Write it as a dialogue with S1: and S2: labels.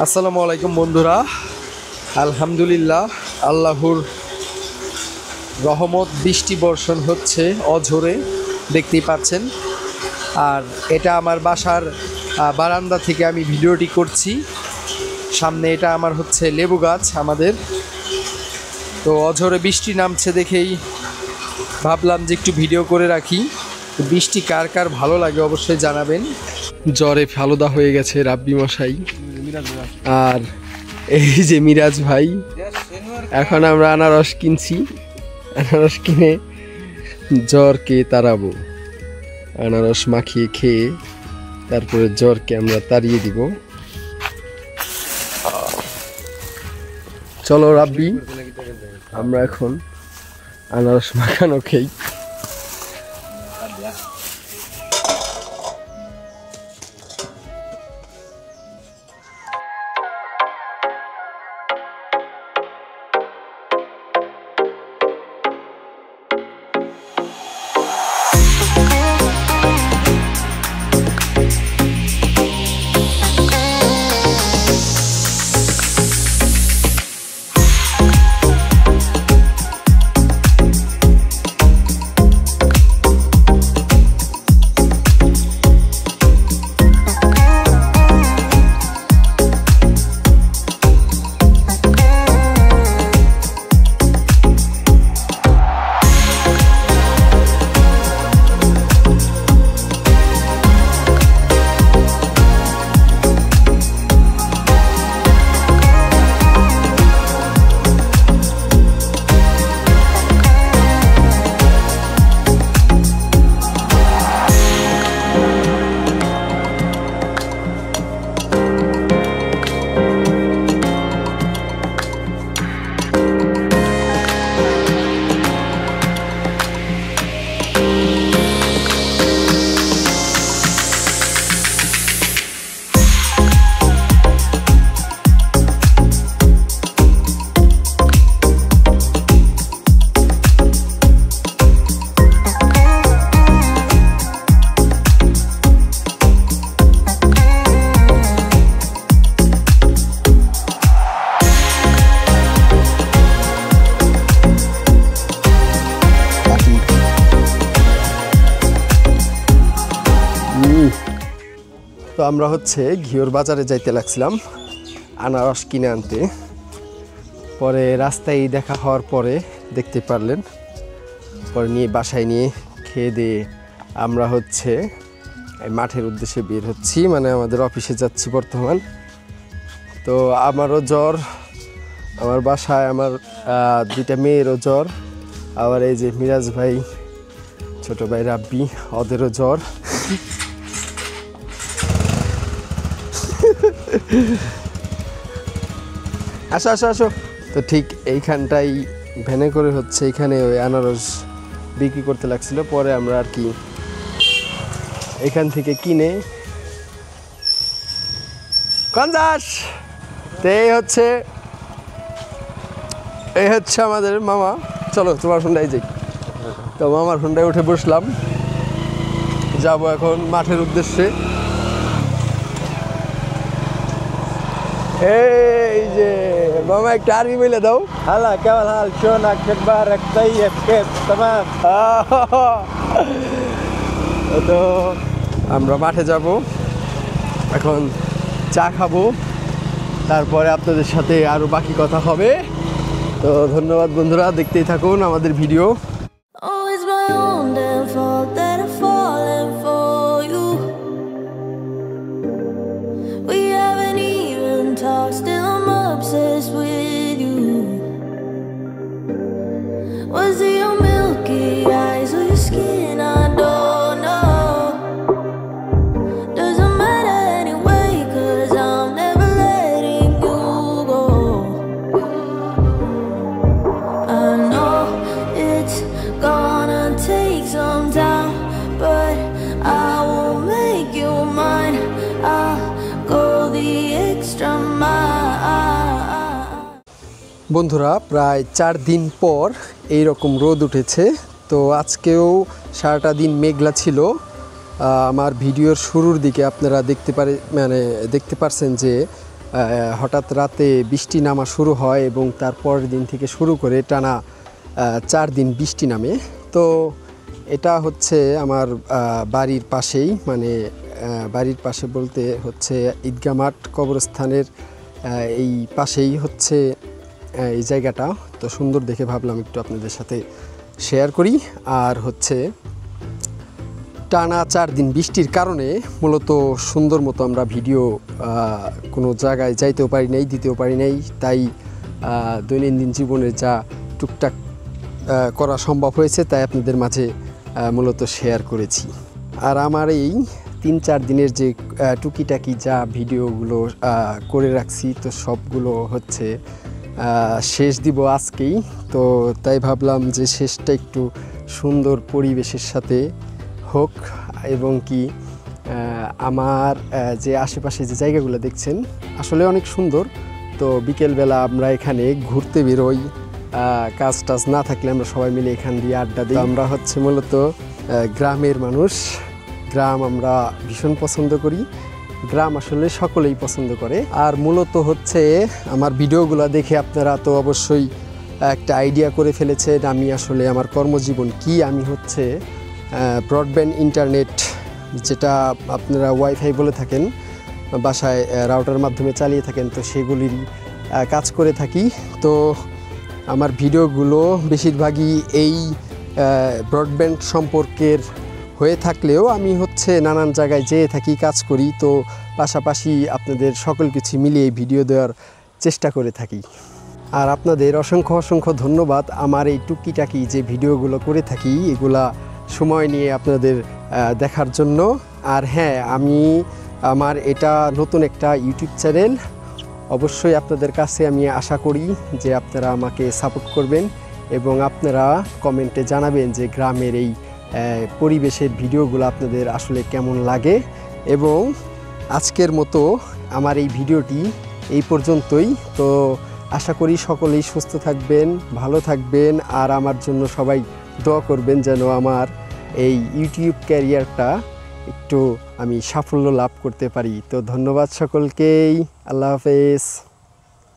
S1: আসসালামু আলাইকুম বন্ধুরা, আলহামদুলিল্লাহ আল্লাহর রহমত বৃষ্টি বর্ষণ হচ্ছে অঝোরে, দেখতেই পাচ্ছেন। আর এটা আমার বাসার বারান্দা থেকে আমি ভিডিওটি করছি। সামনে এটা আমার হচ্ছে লেবু গাছ আমাদের। তো অঝোরে বৃষ্টি নামছে দেখেই ভাবলাম যে একটু ভিডিও করে রাখি। বৃষ্টি কার কার ভালো লাগে অবশ্যই জানাবেন। জ্বরে ফালুদা হয়ে গেছে রাব্বি মশাই, আর এই যে মিরাজ ভাই। এখন আমরা আনারস কিনছি, আনারস কিনে জ্বরকে তাড়াবো। আনারস মাখিয়ে খেয়ে তারপরে জ্বরকে আমরা তাড়িয়ে দিব। চলো রাব্বি, আমরা এখন আনারস মাখানো খেই। তো আমরা হচ্ছে ঘিওর বাজারে যাইতে লাগছিলাম আনারস কিনে আনতে। পরে রাস্তায় দেখা হওয়ার পরে দেখতে পারলেন, পরে নিয়ে বাসায় নিয়ে খেয়ে দিয়ে আমরা হচ্ছে মাঠের উদ্দেশ্যে বের হচ্ছি, মানে আমাদের অফিসে যাচ্ছি বর্তমান। তো আমারও জ্বর, আমার বাসায় আমার দুইটা মেয়েরও জ্বর, আবার এই যে মিরাজ ভাই, ছোট ভাই রাব্বি, ওদেরও জ্বর। আসো আসো আসো। তো ঠিক এইখানটাই ভ্যানে করে হচ্ছে এখানে ওই আনারস বিক্রি করতে লাগছিল। পরে আমরা আর কি এখান থেকে কিনে কনজাস। তো এই হচ্ছে আমাদের মামা। চলো তোমার হুন্ডায় যাই। তো মামার হুন্ডায় উঠে বসলাম, যাব এখন মাঠের উদ্দেশ্যে। এই যে মামা একটা আরবি বলে দাও।
S2: هلا كيف الحال؟ شلونك؟ شو اخبارك؟ طيب كيف تمام؟
S1: তো আমরা মাঠে যাব এখন, চা খাবো, তারপরে আপনাদের সাথে আরো বাকি কথা হবে। তো ধন্যবাদ বন্ধুরা, দেখতেই থাকুন আমাদের video.
S3: Obsessed with you. Was it your milky eyes or your skin? I don't know. Doesn't matter anyway, 'cause I'm never letting you go. I know it's gonna take some time, but I will make you mine. I'll go the extra mile.
S1: বন্ধুরা, প্রায় 4 দিন পর এই রকম রোদ উঠেছে। তো আজকেও সারাটা দিন মেঘলা ছিল। আমার ভিডিওর শুরুর দিকে আপনারা দেখতে পারছেন যে
S4: হঠাৎ রাতে বৃষ্টি নামা শুরু হয় এবং তারপরের দিন থেকে শুরু করে টানা 4 দিন বৃষ্টি নামে। তো এটা হচ্ছে আমার বাড়ির পাশেই, মানে বাড়ির পাশে বলতে হচ্ছে ঈদগাহ মাঠ কবরস্থানের এই পাশেই হচ্ছে এই জায়গাটা। তো সুন্দর দেখে ভাবলাম একটু আপনাদের সাথে শেয়ার করি। আর হচ্ছে টানা 4 দিন বৃষ্টির কারণে মূলত সুন্দর মতো আমরা ভিডিও কোনো জায়গায় যাইতেও পারি নাই, দিতেও পারি নাই। তাই দৈনন্দিন জীবনে যা টুকটাক করা সম্ভব হয়েছে তাই আপনাদের মাঝে মূলত শেয়ার করেছি। আর আমার এই 3-4 দিনের যে টুকিটাকি যা ভিডিওগুলো করে রাখছি, তো সবগুলো হচ্ছে শেষ দিব আজকেই। তো তাই ভাবলাম যে শেষটা একটু সুন্দর পরিবেশের সাথে হোক, এবং কি আমার যে আশেপাশে যে জায়গাগুলো দেখছেন আসলে অনেক সুন্দর। তো বিকেলবেলা আমরা এখানে ঘুরতে বেরোই, কাজ টাজ না থাকলে আমরা সবাই মিলে এখান দিয়ে আড্ডা দিই। আমরা হচ্ছে মূলত গ্রামের মানুষ, গ্রাম আমরা ভীষণ পছন্দ করি, গ্রাম আসলে সকলেই পছন্দ করে। আর মূলত হচ্ছে আমার ভিডিওগুলো দেখে আপনারা তো অবশ্যই একটা আইডিয়া করে ফেলেছেন আমি আসলে আমার কর্মজীবন কি। আমি হচ্ছে ব্রডব্যান্ড ইন্টারনেট, যেটা আপনারা ওয়াইফাই বলে থাকেন, বাসায় রাউটার মাধ্যমে চালিয়ে থাকেন, তো সেগুলির কাজ করে থাকি। তো আমার ভিডিওগুলো বেশিরভাগই এই ব্রডব্যান্ড সম্পর্কের হয়ে থাকলেও আমি হচ্ছে নানান জায়গায় যেয়ে থাকি, কাজ করি। তো পাশাপাশি আপনাদের সকল কিছু মিলিয়ে ভিডিও দেওয়ার চেষ্টা করে থাকি। আর আপনাদের অসংখ্য অসংখ্য ধন্যবাদ আমার এই টুকিটাকি যে ভিডিওগুলো করে থাকি এগুলা সময় নিয়ে আপনাদের দেখার জন্য। আর হ্যাঁ, আমার এটা নতুন একটা ইউটিউব চ্যানেল, অবশ্যই আপনাদের কাছে আমি আশা করি যে আপনারা আমাকে সাপোর্ট করবেন এবং আপনারা কমেন্টে জানাবেন যে গ্রামের এই পরিবেশের ভিডিওগুলো আপনাদের আসলে কেমন লাগে। এবং আজকের মতো আমার এই ভিডিওটি এই পর্যন্তই। তো আশা করি সকলেই সুস্থ থাকবেন, ভালো থাকবেন, আর আমার জন্য সবাই দোয়া করবেন যেন আমার এই ইউটিউব ক্যারিয়ারটা একটু আমি সাফল্য লাভ করতে পারি। তো ধন্যবাদ সকলকেই, আল্লাহ হাফেজ।